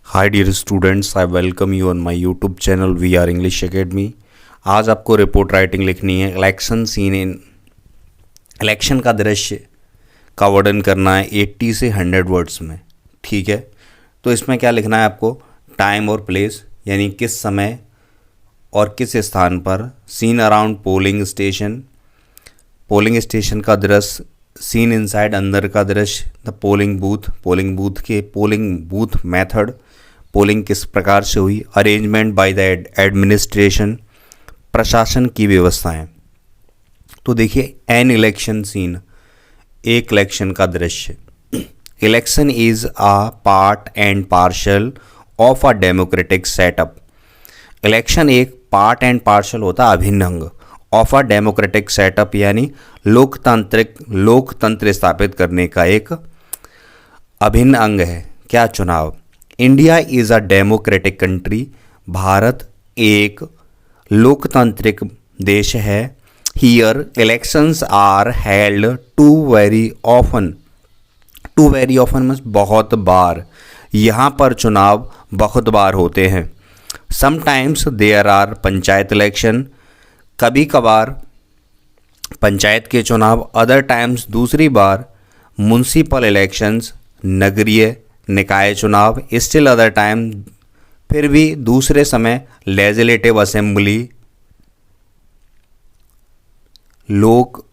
Hi dear students, I welcome you on my YouTube channel we are English academy. आज आपको report writing लिखनी है। Election seen in election का दृश्य का वर्णन करना है 80 से 100 वर्ड्स में। ठीक है, तो इसमें क्या लिखना है आपको? टाइम और प्लेस, यानी किस समय और किस स्थान पर। सीन अराउंड पोलिंग स्टेशन का दृश्य। सीन इनसाइड, अंदर का दृश्य। द पोलिंग बूथ के पोलिंग बूथ मेथड, पोलिंग किस प्रकार से हुई। अरेंजमेंट बाय द एडमिनिस्ट्रेशन, प्रशासन की व्यवस्थाएं। तो देखिए, एन इलेक्शन सीन, एक इलेक्शन का दृश्य। Election is a part and partial of a democratic setup. Election एक पार्ट एंड पार्शल होता है, अभिन्न अंग ऑफ अ डेमोक्रेटिक सेटअप, यानी लोकतंत्र स्थापित करने का एक अभिन्न अंग है। क्या? चुनाव। India is a democratic country, भारत एक लोकतांत्रिक देश है। Here elections are held too very often means बहुत बार। यहाँ पर चुनाव बहुत बार होते हैं। Sometimes there are panchayat election, कभी कभार पंचायत के चुनाव। अदर टाइम्स, दूसरी बार म्युनिसिपल इलेक्शंस, नगरीय निकाय चुनाव। स्टिल अदर टाइम, फिर भी दूसरे समय लेजिस्लेटिव असेंबली, लोक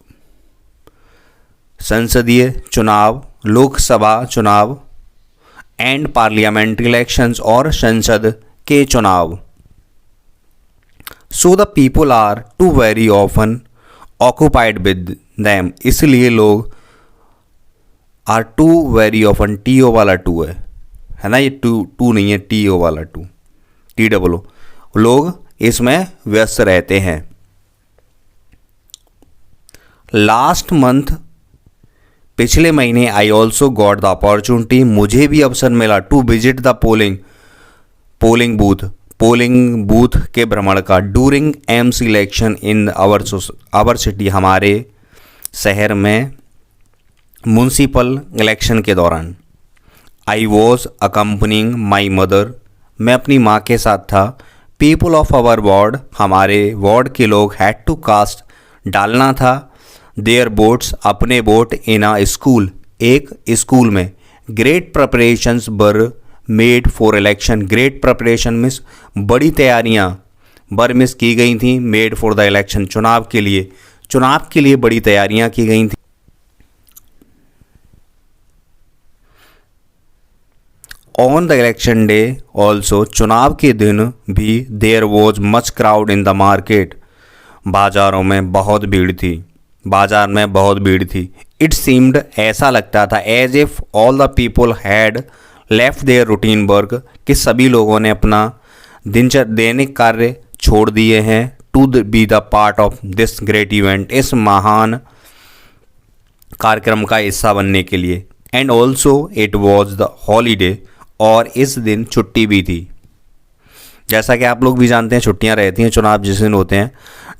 संसदीय चुनाव, लोकसभा चुनाव। एंड पार्लियामेंट्री इलेक्शंस, और संसद के चुनाव। So the people are too very often occupied with them, इसलिए लोग are too very often, T O वाला टू है ना, ये टू नहीं है, टी ओ वाला टू, टी डबल ओ, लोग इसमें व्यस्त रहते हैं। लास्ट मंथ, पिछले महीने, I also got the opportunity, मुझे भी अवसर मिला, to visit the polling booth के भ्रमण का। During aims election in our city, हमारे शहर में म्युनिसिपल इलेक्शन के दौरान। I was accompanying my mother, मैं अपनी माँ के साथ था। पीपल ऑफ आवर वार्ड, हमारे वार्ड के लोग, हैड टू कास्ट, डालना था, देयर वोट्स, अपने वोट, इन अ स्कूल, एक स्कूल में। Great preparations were made for election, great preparation means बड़ी तैयारियां मिस की गई थी। मेड फॉर द इलेक्शन, चुनाव के लिए बड़ी तैयारियां की गई थी। On the election day also, चुनाव के दिन भी, there was much crowd in the market, बाजार में बहुत भीड़ थी। इट सीम्ड, ऐसा लगता था, as if all the people had left their routine work, कि सभी लोगों ने अपना दैनिक कार्य छोड़ दिए हैं। To be the part of this great event, इस महान कार्यक्रम का हिस्सा बनने के लिए। And also it was the holiday, और इस दिन छुट्टी भी थी। जैसा कि आप लोग भी जानते हैं, छुट्टियां रहती हैं चुनाव जिस दिन होते हैं।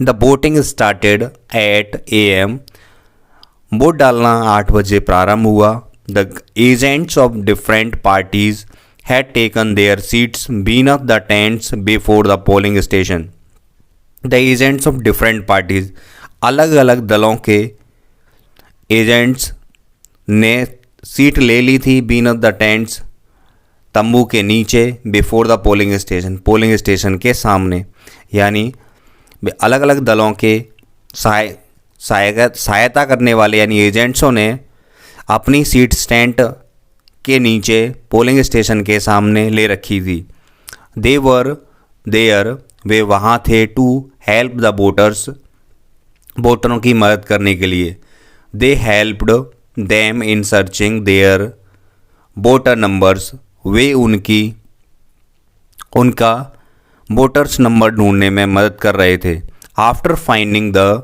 The voting started at AM, vote डालना 8 बजे प्रारंभ हुआ। The agents of different parties had taken their seats been of the tents before the polling station. The agents of different parties, अलग अलग दलों के एजेंट्स ने सीट ले ली थी। बीन ऑफ द टेंट्स, तंबू के नीचे। बिफोर द पोलिंग स्टेशन के सामने, यानी अलग अलग दलों के सहायता करने वाले यानी एजेंट्सों ने अपनी सीट स्टैंड के नीचे पोलिंग स्टेशन के सामने ले रखी थी। दे वर देयर, वे वहाँ थे। टू हेल्प द वोटर्स, वोटरों की मदद करने के लिए। They helped them in searching their voter numbers, वे उनका वोटर्स नंबर ढूंढने में मदद कर रहे थे। आफ्टर फाइंडिंग द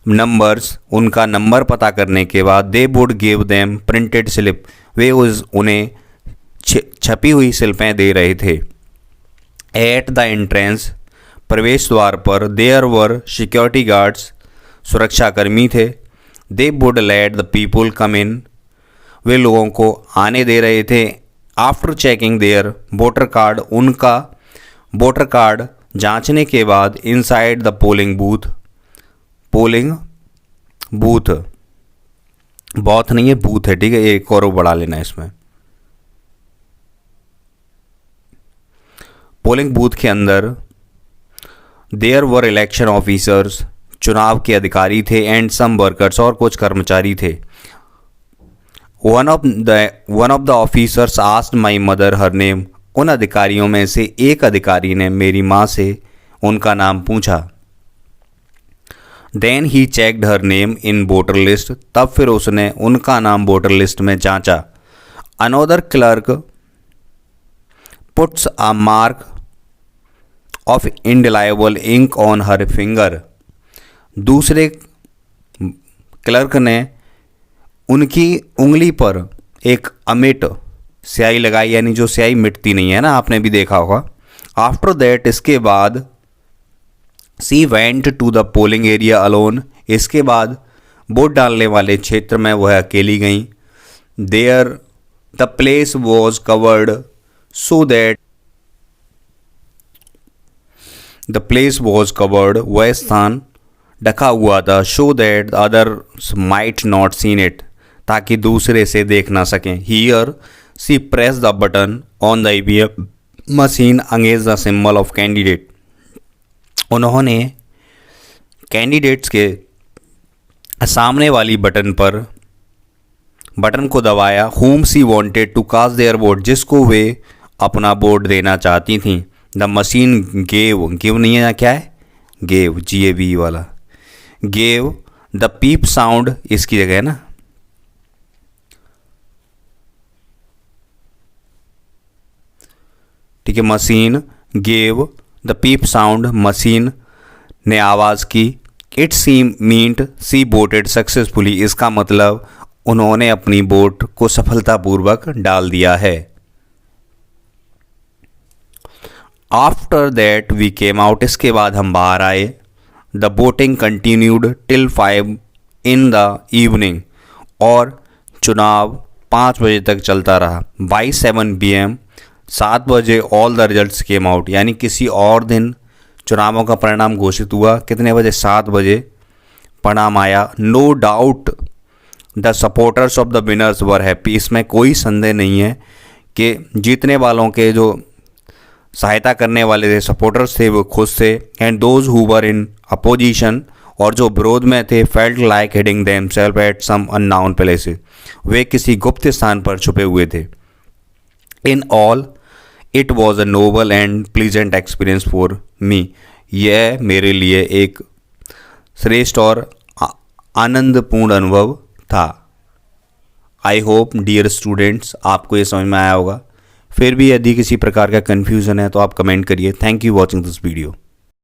नंबर्स, उनका नंबर पता करने के बाद, they would give them printed slip, वे उन्हें छपी हुई स्लिपें दे रहे थे। एट द एंट्रेंस, प्रवेश द्वार पर, देयर वर सिक्योरिटी गार्ड्स, सुरक्षाकर्मी थे। They would let the people come in, वे लोगों को आने दे रहे थे। After checking their voter card, उनका वोटर कार्ड जांचने के बाद, inside the polling booth both नहीं है, बूथ है, ठीक है, एक और बढ़ा लेना इसमें। पोलिंग बूथ के अंदर देयर वर इलेक्शन ऑफिसर्स, चुनाव के अधिकारी थे, एंड सम वर्कर्स, और कुछ कर्मचारी थे। One of the officers asked my mother her name, उन अधिकारियों में से एक अधिकारी ने मेरी माँ से उनका नाम पूछा। Then he checked her name in voter list, तब फिर उसने उनका नाम वोटर लिस्ट में जांचा। Another clerk puts a mark of indelible ink on her finger, दूसरे क्लर्क ने उनकी उंगली पर एक अमिट स्याही लगाई, यानी जो स्याही मिटती नहीं है ना, आपने भी देखा होगा। आफ्टर दैट, इसके बाद, she went to the polling area alone, इसके बाद वोट डालने वाले क्षेत्र में वह अकेली गई। There the place was covered so that वह स्थान ढका हुआ था, so that others might not seen it, ताकि दूसरे से देख ना सकें। Here she press the button on the EVM machine against the symbol of candidate, उन्होंने कैंडिडेट्स के सामने वाली बटन को दबाया। whom she wanted to cast their vote, जिसको वे अपना वोट देना चाहती थीं। द मशीन गिव नहीं है, क्या है, गेव, GAV वाला, गेव द पीप साउंड, इसकी जगह है ना, ठीक है, machine gave the beep sound, machine ने आवाज़ की। It meant she voted successfully, इसका मतलब उन्होंने अपनी वोट को सफलतापूर्वक डाल दिया है। After that we came out, इसके बाद हम बाहर आए। The voting continued till 5 in the evening, और चुनाव 5 बजे तक चलता रहा। बाई 7 PM, 7 बजे all the results came out, यानी किसी और दिन चुनावों का परिणाम घोषित हुआ। कितने बजे, 7 बजे परिणाम आया। No doubt the supporters of the winners were happy, इसमें कोई संदेह नहीं है कि जीतने वालों के जो सहायता करने वाले थे, सपोर्टर्स थे, वो खुश थे। And those who were in opposition, और जो विरोध में थे, felt like hiding themselves at some unknown places, वे किसी गुप्त स्थान पर छुपे हुए थे। In all it was a noble and pleasant experience for me, यह मेरे लिए एक श्रेष्ठ और आनंदपूर्ण अनुभव था। आई होप डियर स्टूडेंट्स आपको ये समझ में आया होगा। फिर भी यदि किसी प्रकार का कन्फ्यूज़न है तो आप कमेंट करिए। Thank you watching this video.